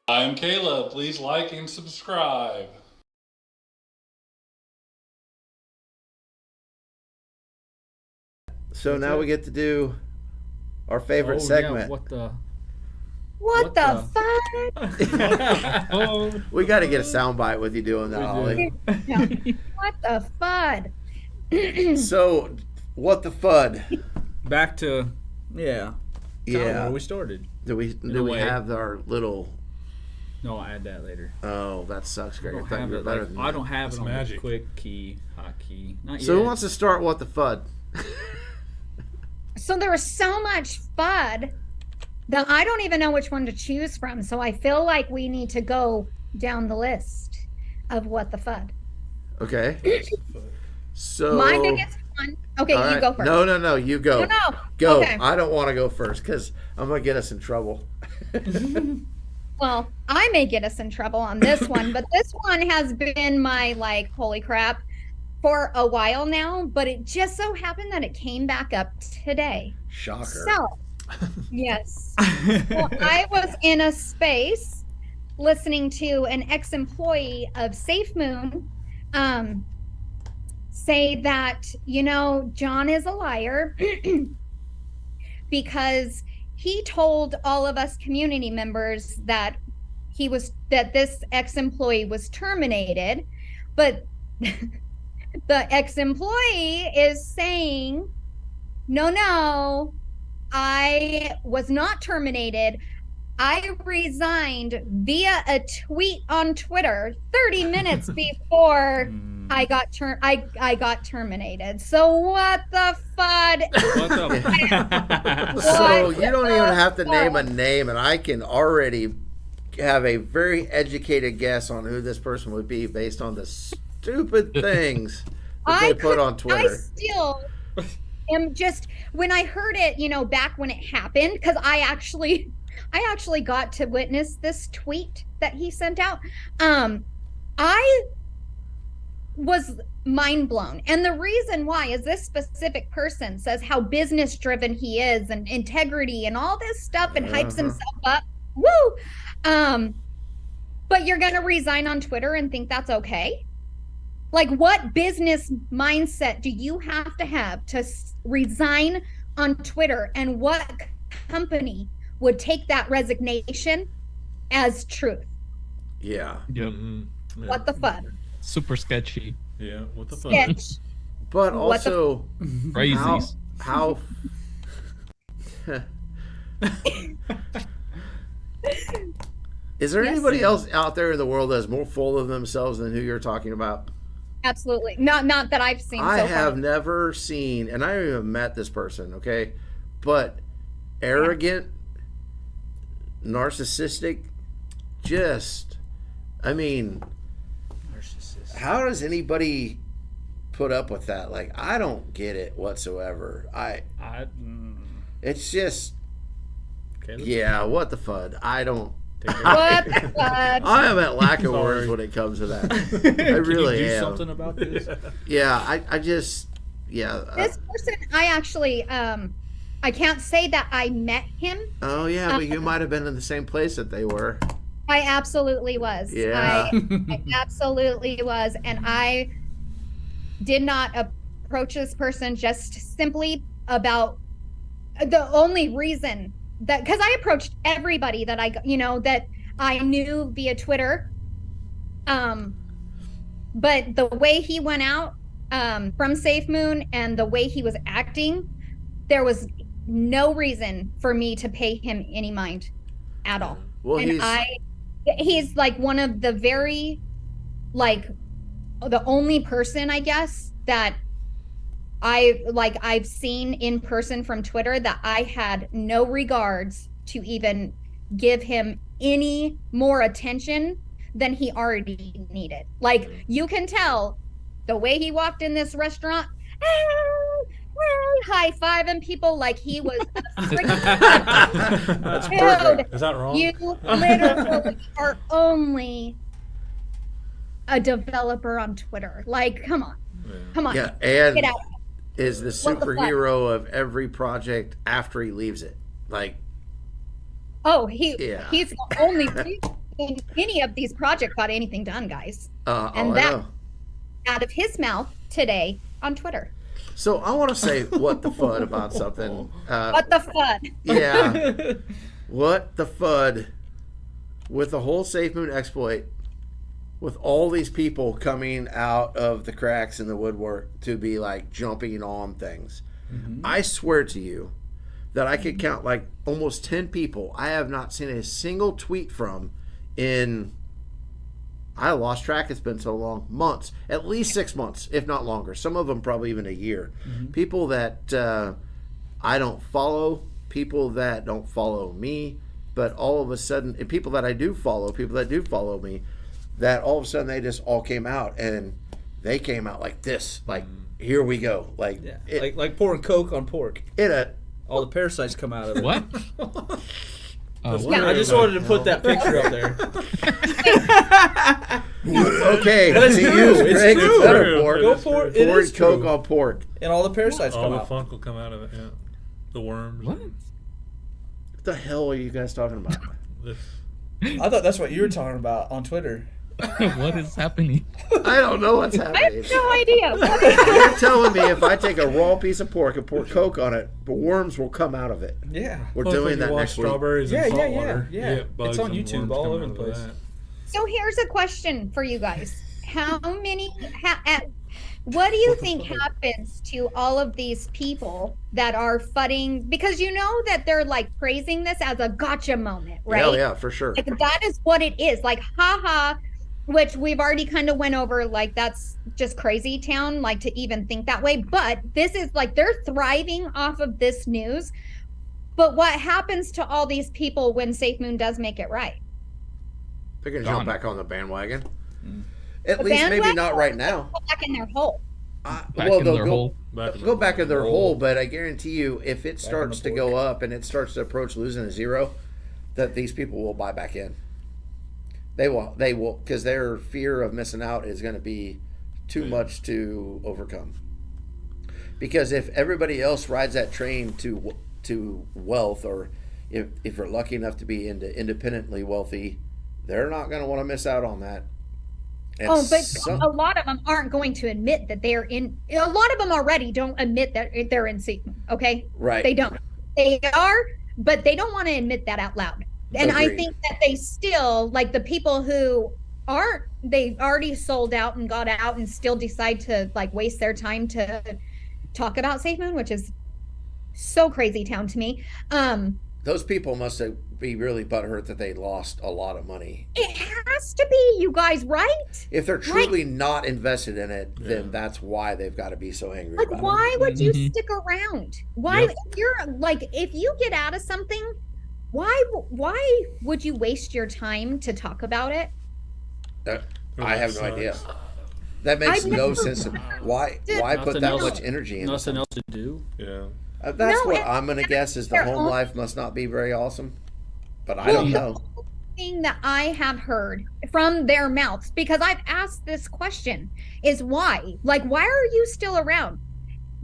I'm Caleb. Please like and subscribe. So now we get to do our favorite segment. Yeah, What the Oh, We got to get a soundbite with you doing that, Ollie. What the fud? So, what the FUD? back to kinda Yeah. where we started. Do we way. have our little? No, I'll add that later. Oh, that sucks, Greg. I thought you were it, better like, than I that. don't have It's it on magic. the quick key, hotkey. Not So yet. who wants to start? What the FUD? So there was so much FUD that I don't even know which one to choose from. So I feel like we need to go down the list of what the FUD. Okay. So My biggest one. Okay, all you right. go first. No, you go. No. Go. Okay. I don't want to go first because I'm gonna get us in trouble. Well, I may get us in trouble on this one, but this one has been my like, holy crap, for a while now. But it just so happened that it came back up today. Shocker. So, yes. Well, I was in a space listening to an ex-employee of SafeMoon say that, John is a liar because he told all of us community members that this ex-employee was terminated, but the ex-employee is saying, no, I was not terminated. I resigned via a tweet on Twitter 30 minutes before I got terminated. So what the FUD? What the So you don't even have to name a name, and I can already have a very educated guess on who this person would be based on the stupid things that they put on I Twitter. still am just, when I heard it, back when it happened, because I actually got to witness this tweet that he sent out. I was mind blown. And the reason why is this specific person says how business driven he is and integrity and all this stuff and hypes himself up. Woo! But you're going to resign on Twitter and think that's okay? Like, what business mindset do you have to resign on Twitter? And what company would take that resignation as truth? Yeah. Yep. Yeah. What the FUD? Super sketchy. Yeah, what the fuck? Sketch. But What the also, Crazies. how is there Yes. anybody else out there in the world that's more full of themselves than who you're talking about? Absolutely. Not that I've seen I so have far. never seen, and I haven't even met this person, okay? But arrogant, narcissistic, how does anybody put up with that? Like, I don't get it whatsoever. It's just, Caleb? yeah, what the FUD? I don't. What the FUD? I am at lack of Sorry. words when it comes to that. I really Can you do am. something about this? Yeah, I just, yeah. This person, I actually, I can't say that I met him. Oh, yeah, but you might have been in the same place that they were. I absolutely was. Yeah. I absolutely was. And I did not approach this person just simply about the only reason that, because I approached everybody that that I knew via Twitter. But the way he went out from SafeMoon and the way he was acting, there was no reason for me to pay him any mind at all. Well, And he's like one of the very, like, the only person, I guess, that I've seen in person from Twitter that I had no regards to even give him any more attention than he already needed. Like, you can tell the way he walked in this restaurant, high-fiving people like he was a freaking That's dude. perfect. Is that wrong? You literally are only a developer on Twitter. Like, come on. Come on. Yeah, and Get out. is the What the fuck? superhero of every project after he leaves it. Like, Oh, Yeah. he's the only think any of these projects got anything done, guys. And that- know. Out of his mouth today on Twitter. So I want to say what the FUD about something. What the fun? Yeah. What the FUD with the whole SafeMoon exploit, with all these people coming out of the cracks in the woodwork to be like jumping on things. I swear to you that I could count like almost 10 people I have not seen a single tweet from in, I lost track, it's been so long, months, at least 6 months, if not longer. Some of them probably even a year. People that I don't follow, people that don't follow me, but all of a sudden, and people that I do follow, people that do follow me, that all of a sudden they just all came out, and they came out like this, like, here we go. Like, Yeah. Like pouring Coke on pork. All the parasites come out of it. What? I just wanted to put that picture up there. okay, But it's to true. use It's Greg's true. metaphor, Go for it. It pouring is Coke true. on pork. And all the parasites All come the out. funk will come out of it. Yeah, the worms. What? What the hell are you guys talking about? This. I thought that's what you were talking about on Twitter. What is happening? I don't know what's I happening. have no idea. You're telling me if I take a raw piece of pork and pour Coke on it, the worms will come out of it. Yeah. We're Well, doing when that you wash next week. strawberries Yeah, and yeah, salt yeah, water. yeah. You get bugs It's on and YouTube worms all coming over out the of place. that. So here's a question for you guys. What do you think happens to all of these people that are fudding? Because you know that they're like praising this as a gotcha moment, right? Hell yeah, for sure. Like that is what it is. Like, haha, which we've already kind of went over. Like, that's just crazy town, like to even think that way. But this is like, they're thriving off of this news. But what happens to all these people when SafeMoon does make it right? They're going to Gone. jump back on the bandwagon. At The least maybe bandwagon? not right now. Go back in their hole. Back Well, in they'll their go, hole. go back in their hole, but I guarantee you, if it in starts the to go up and it starts to approach losing a zero, that these people will buy back in. They will, because their fear of missing out is going to be too much to overcome. Because if everybody else rides that train to wealth, or if you're lucky enough to be independently wealthy, they're not going to want to miss out on that. And But a lot of them aren't going to admit that they're in. A lot of them already don't admit that they're in SafeMoon. Okay, right. they don't. They are, but they don't want to admit that out loud. And I Agreed. think that they still, like the people who aren't, they've already sold out and got out and still decide to like waste their time to talk about SafeMoon, which is so crazy town to me. Those people must be really butthurt that they lost a lot of money. It has to be, you guys, right? If they're truly not invested in it, then that's why they've got to be so angry Like, about why would you Mhm. stick around? Why, Yep. if you're like, if you get out of something, why would you waste your time to talk about it? it. I have no idea. That makes I've no never- sense. Why put Nothing that else- much energy into Nothing something? else to do. Yeah. That's No, what and- I'm going to guess is the their home own- life must not be very awesome. But I Well, don't the know. thing that I have heard from their mouths, because I've asked this question, is why? Like, why are you still around?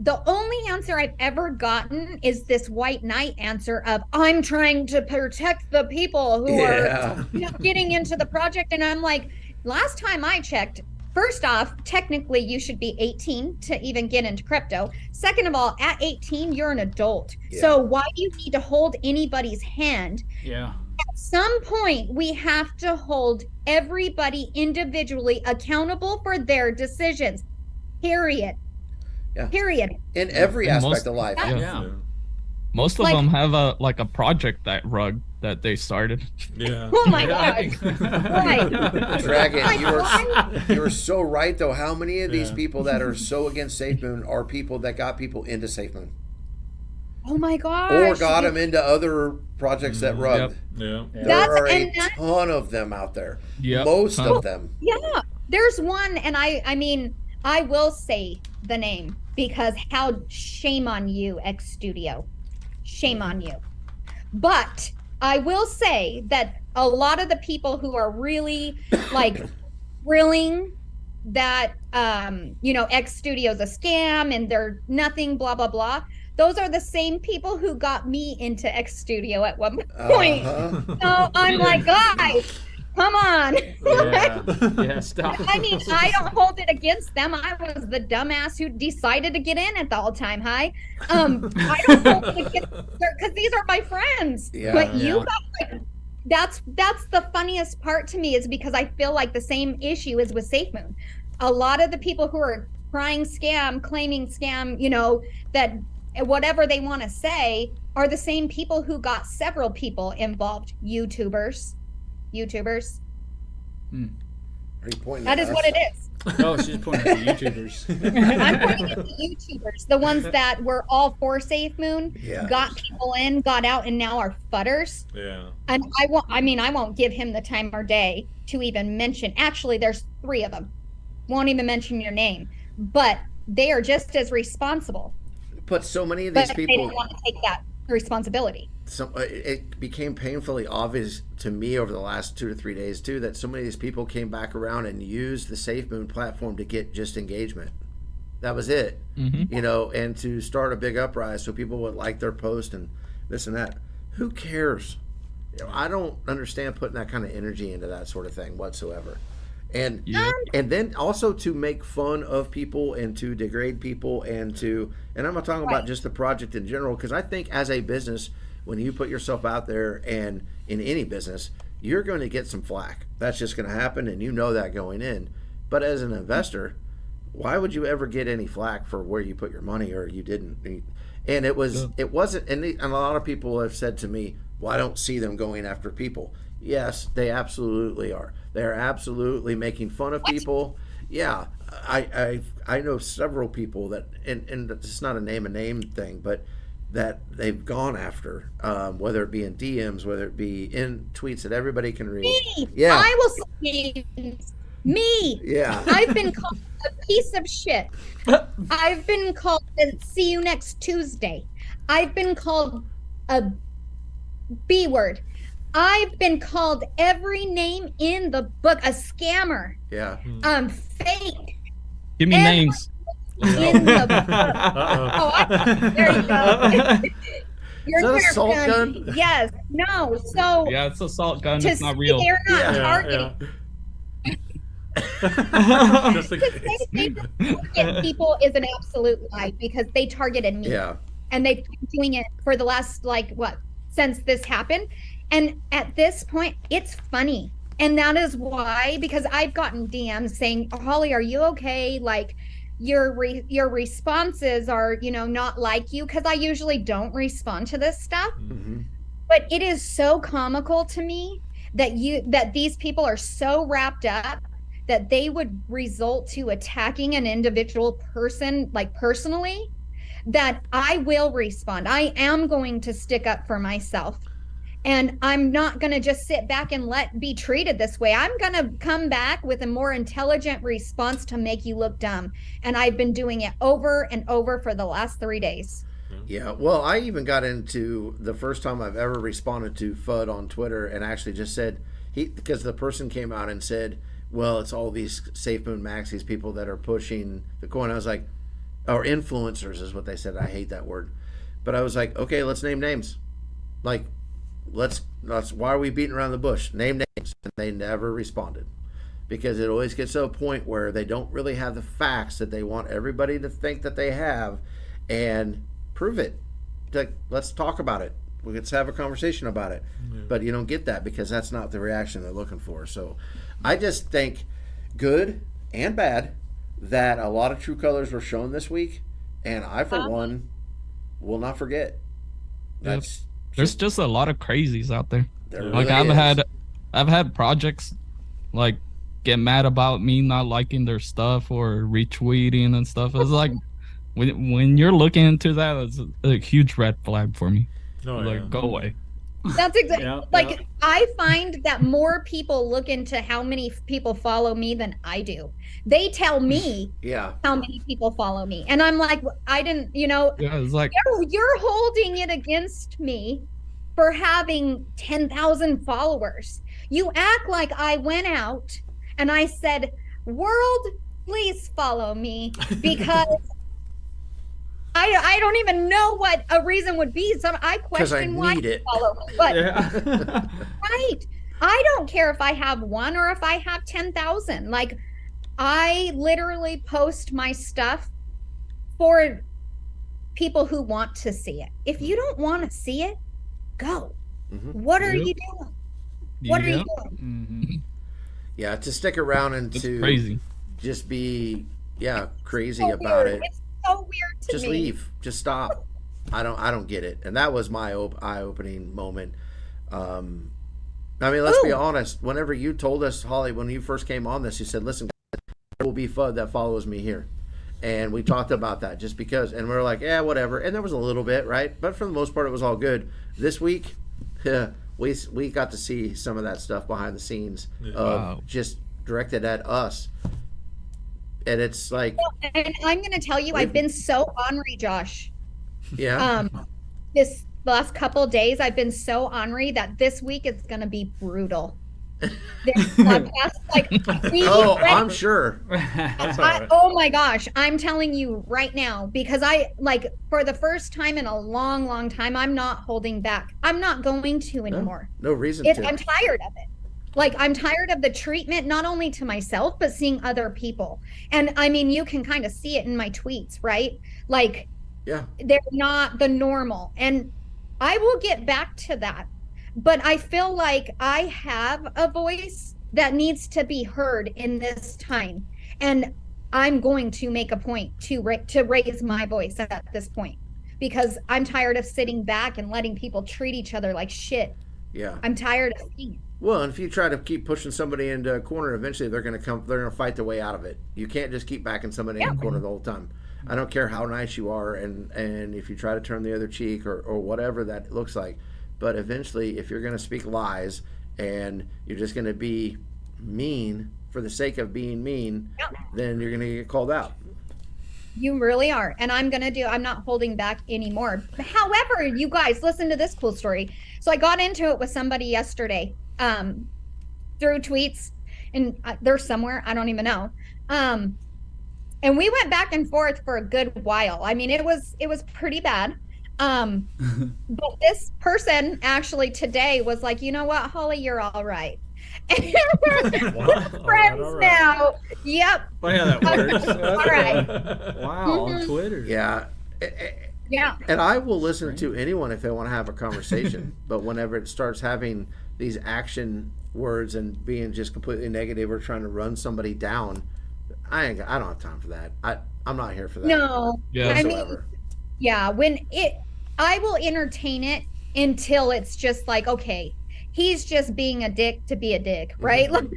The only answer I've ever gotten is this white knight answer of, I'm trying to protect the people who Yeah. are getting into the project. And I'm like, last time I checked, first off, technically you should be 18 to even get into crypto. Second of all, at 18, you're an adult. Yeah. So why do you need to hold anybody's hand? Yeah. At some point, we have to hold everybody individually accountable for their decisions. Period. Yeah. Period. In every And aspect most- of life. Yeah. Yeah. Most of Like- them have a project that rug that they started. Yeah. Oh my God. Right. Dragon, Like, why? you are so right, though. How many of these Yeah. people that are so against SafeMoon are people that got people into SafeMoon? Oh my gosh. Or got them into other projects that rugged? Yeah. There That's- are a and that- ton of them out there. Yep. Most Ton. of them. Yeah. There's one, and I mean, I will say the name because how shame on you, X Studio. Shame on you. But I will say that a lot of the people who are really like grilling that X Studio's a scam and they're nothing, blah blah blah. Those are the same people who got me into X Studio at one point. Uh-huh. So I'm like, guys, Come on. Yeah, stop. I mean, I don't hold it against them. I was the dumbass who decided to get in at the all-time high. I don't hold it against because these are my friends. Yeah. But you got like that's the funniest part to me is because I feel like the same issue is with SafeMoon. A lot of the people who are crying scam, claiming scam, you know, that whatever they want to say are the same people who got several people involved. YouTubers. Are you pointing That at is us? what it is. Oh, she's pointing at the YouTubers. I'm pointing at the YouTubers, the ones that were all for SafeMoon, Yeah. got people in, got out, and now are fudders. Yeah. And I won't give him the time or day to even mention. Actually, there's 3 of them. Won't even mention your name, but they are just as responsible. But so many of these But they people, don't want to take that responsibility. it became painfully obvious to me over the last 2 to 3 days too that so many of these people came back around and used the SafeMoon platform to get just engagement. That was it, you know, and to start a big uprising so people would like their post and this and that. Who cares? You know, I don't understand putting that kind of energy into that sort of thing whatsoever. And and then also to make fun of people and to degrade people and I'm not talking about just the project in general, because I think as a business, when you put yourself out there and in any business, you're going to get some flack. That's just going to happen, and you know that going in. But as an investor, why would you ever get any flack for where you put your money or you didn't? And it wasn't, and a lot of people have said to me, well, I don't see them going after people. Yes, they absolutely are. They're absolutely making fun of people. Yeah, I know several people that, and it's not a name thing, but that they've gone after, whether it be in DMs, whether it be in tweets that everybody can read. Me. Yeah. I will say me. Yeah. I've been called a piece of shit. I've been called see you next Tuesday. I've been called a B word. I've been called every name in the book, a scammer, Yeah. fake. Give me names. In the book. There you go. Your Is that a Nerf salt gun? Yes. No. So Yeah, it's a salt gun. to It's not say real. they're not Yeah, targeting. Just in To say they case. don't target people is an absolute lie because they targeted me. Yeah. And they've been doing it for the last since this happened. And at this point, it's funny. And that is why, because I've gotten DMs saying, Holly, are you okay? Like your responses are, not like you. Cause I usually don't respond to this stuff, but it is so comical to me that these people are so wrapped up that they would result to attacking an individual person, like personally, that I will respond. I am going to stick up for myself. And I'm not going to just sit back and be treated this way. I'm going to come back with a more intelligent response to make you look dumb. And I've been doing it over and over for the last 3 days. Yeah. Well, I even got into the first time I've ever responded to FUD on Twitter and actually just said, because the person came out and said, well, it's all these SafeMoon Max, these people that are pushing the coin. I was like, or influencers is what they said. I hate that word. But I was like, okay, let's name names. Like, let's why are we beating around the bush? Name names. And they never responded, because it always gets to a point where they don't really have the facts that they want everybody to think that they have, and prove it. Like, let's talk about it. Let's have a conversation about it. But you don't get that because that's not the reaction they're looking for. So I just think, good and bad, that a lot of true colors were shown this week, and I for one will not forget. That's There's just a lot of crazies out there. there Like really is. I've had projects like get mad about me not liking their stuff or retweeting and stuff. It's like when you're looking into that, it's a huge red flag for me. Oh, Like, yeah. go away. That's exactly Yeah. I find that more people look into how many people follow me than I do. They tell me Yeah. how many people follow me, and I'm like, I didn't, Yeah, it's like you're holding it against me for having 10,000 followers. You act like I went out and I said, world, please follow me, because I don't even know what a reason would be. So I 'Cause I question why need you it. follow me. But Yeah. right. I don't care if I have one or if I have 10,000. Like, I literally post my stuff for people who want to see it. If you don't want to see it, go. What are you doing? What are you doing? Yeah, to stick around and It's to crazy. just be crazy So about weird. it. It's so weird to Just me. leave. Just stop. I don't get it. And that was my eye-opening moment. I mean, let's be honest. Whenever you told us, Holly, when you first came on this, you said, listen, there will be FUD that follows me here. And we talked about that just because. And we were like, yeah, whatever. And there was a little bit, right? But for the most part, it was all good. This week, we got to see some of that stuff behind the scenes of just directed at us. And it's like... And I'm going to tell you, I've been so ornery, Josh. Yeah. This last couple days, I've been so ornery that this week is going to be brutal. This podcast, like, I'm sure. That's all right. oh my gosh, I'm telling you right now, because I, like, for the first time in a long, long time, I'm not holding back. I'm not going to anymore. No reason to. I'm tired of it. Like, I'm tired of the treatment, not only to myself, but seeing other people. And I mean, you can kind of see it in my tweets, right? Like, Yeah. they're not the normal. And I will get back to that. But I feel like I have a voice that needs to be heard in this time. And I'm going to make a point to raise my voice at this point, because I'm tired of sitting back and letting people treat each other like shit. Yeah. I'm tired of seeing it. Well, and if you try to keep pushing somebody into a corner, eventually they're going to fight their way out of it. You can't just keep backing somebody in a corner the whole time. I don't care how nice you are, and if you try to turn the other cheek or whatever that looks like. But eventually, if you're going to speak lies and you're just going to be mean for the sake of being mean, then you're going to get called out. You really are. And I'm not holding back anymore. However, you guys, listen to this cool story. So I got into it with somebody yesterday through tweets, and they're somewhere, I don't even know. And we went back and forth for a good while. I mean, it was pretty bad. But this person actually today was like, you know what, Holly, you're all right. And we're friends all right. now. Yep. Funny how that works. All right. Wow, on Twitter. Yeah. Yeah. And I will listen to anyone if they want to have a conversation. But whenever it starts having these action words and being just completely negative or trying to run somebody down, I don't have time for that. I'm not here for that. No. Yeah. I mean, whatsoever. yeah, I will entertain it until it's just like, okay, he's just being a dick to be a dick, right? Like,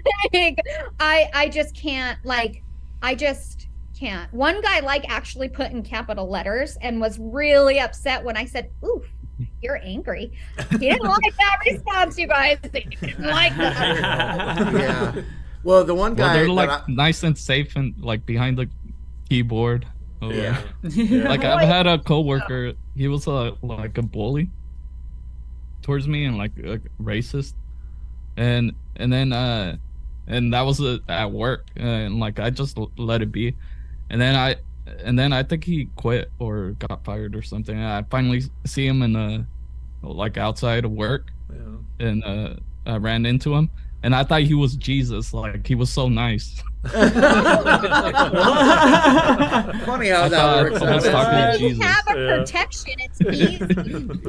I just can't, like, I just can't. One guy, like, actually put in capital letters and was really upset when I said, oof, you're angry. He didn't like that response, you guys. He didn't like that. Yeah. Well, the one guy they're like nice and safe and like behind the keyboard. Or, Yeah. Like I've had a coworker. He was like a bully towards me and like racist, and then that was at work, and like I just let it be, and then I think he quit or got fired or something. And I finally see him in like outside of work, and I ran into him. And I thought he was Jesus, like he was so nice. Funny how that works. I was talking to If you Jesus. have a protection, it's easy.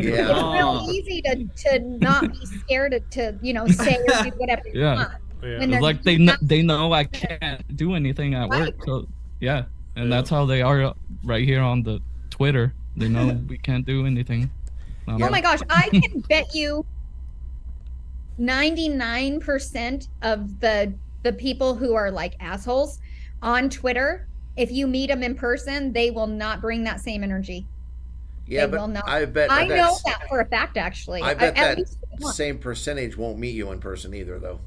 Yeah. It's real easy to not be scared to say or do whatever you Yeah. want. Yeah. When It's they're like they know I can't do anything at Right. work, so yeah, and that's how they are right here on the Twitter. They know we can't do anything. Oh my gosh, I can bet you 99% of the people who are like assholes on Twitter, if you meet them in person, they will not bring that same energy. Yeah, They will but not. I bet I know that's- that for a fact, actually. I bet at that least one. same percentage won't meet you in person either, though.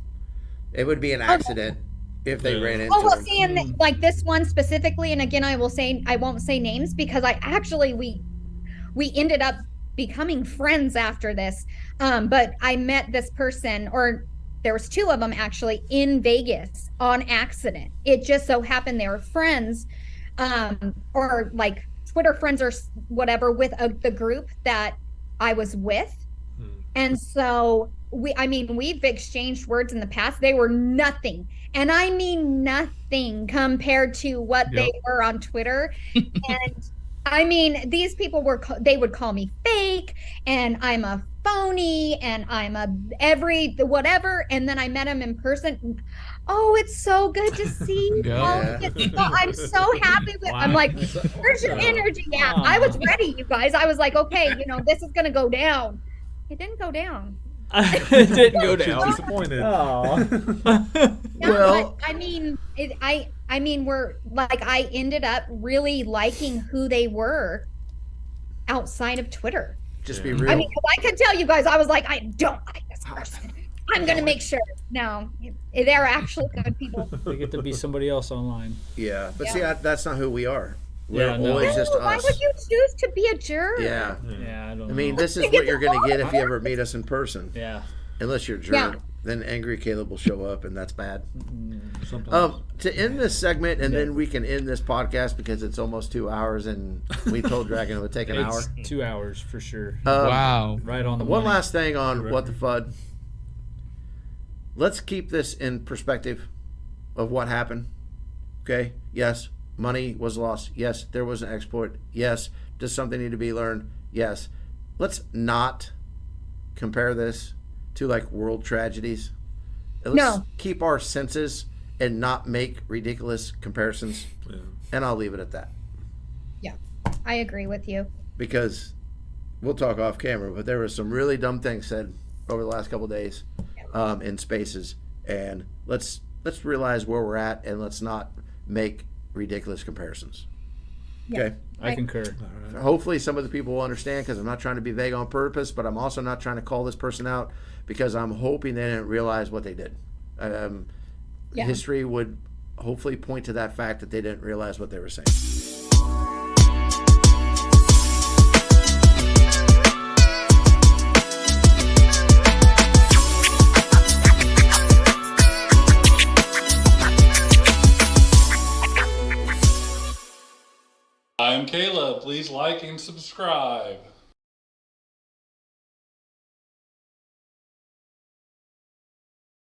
It would be an accident if they ran into Oh well, him. see, and like this one specifically, and again, I won't say names because we ended up becoming friends after this. But I met this person, or there was two of them actually, in Vegas on accident. It just so happened they were friends, or like Twitter friends or whatever with the group that I was with. And so we've exchanged words in the past. They were nothing. And I mean nothing compared to what they were on Twitter. And I mean, these people they would call me fake and I'm a phony and I'm a whatever. And then I met him in person. Oh, it's so good to see you. Yeah. I'm so happy with I'm like, where's your energy at? I was ready, you guys. I was like, okay, this is gonna go down. It didn't go down. It didn't go She's down. disappointed. Yeah, Well- but, I mean, we're like, I ended up really liking who they were outside of Twitter. Just be real. I mean, 'cause I can tell you guys, I was like, I don't like this person. I'm gonna make sure. No, they're actually good people. They get to be somebody else online. yeah, but Yeah. see, that's not who we are. We're Yeah, no. always just Why us. would you choose to be a jerk? Yeah. Yeah, I don't know. I mean, this is what you're going to get if you ever meet us in person. Yeah. Unless you're a jerk. Yeah. Then Angry Caleb will show up, and that's bad. Sometimes. To end this segment, and then we can end this podcast because it's almost 2 hours, and we told Dragon it would take an hour. It's 2 hours for sure. Wow. Right on the One money. last thing on What the FUD. Let's keep this in perspective of what happened. Okay? Yes, money was lost. Yes, there was an exploit. Yes, does something need to be learned? Yes. Let's not compare this to like world tragedies. Let's No. keep our senses and not make ridiculous comparisons. Yeah. And I'll leave it at that. Yeah, I agree with you. Because we'll talk off camera, but there were some really dumb things said over the last couple of days in spaces, and let's realize where we're at, and let's not make ridiculous comparisons. Yeah. Okay. I concur. Hopefully, some of the people will understand because I'm not trying to be vague on purpose, but I'm also not trying to call this person out because I'm hoping they didn't realize what they did. Yeah. History would hopefully point to that fact that they didn't realize what they were saying. I'm Caleb. Please like and subscribe.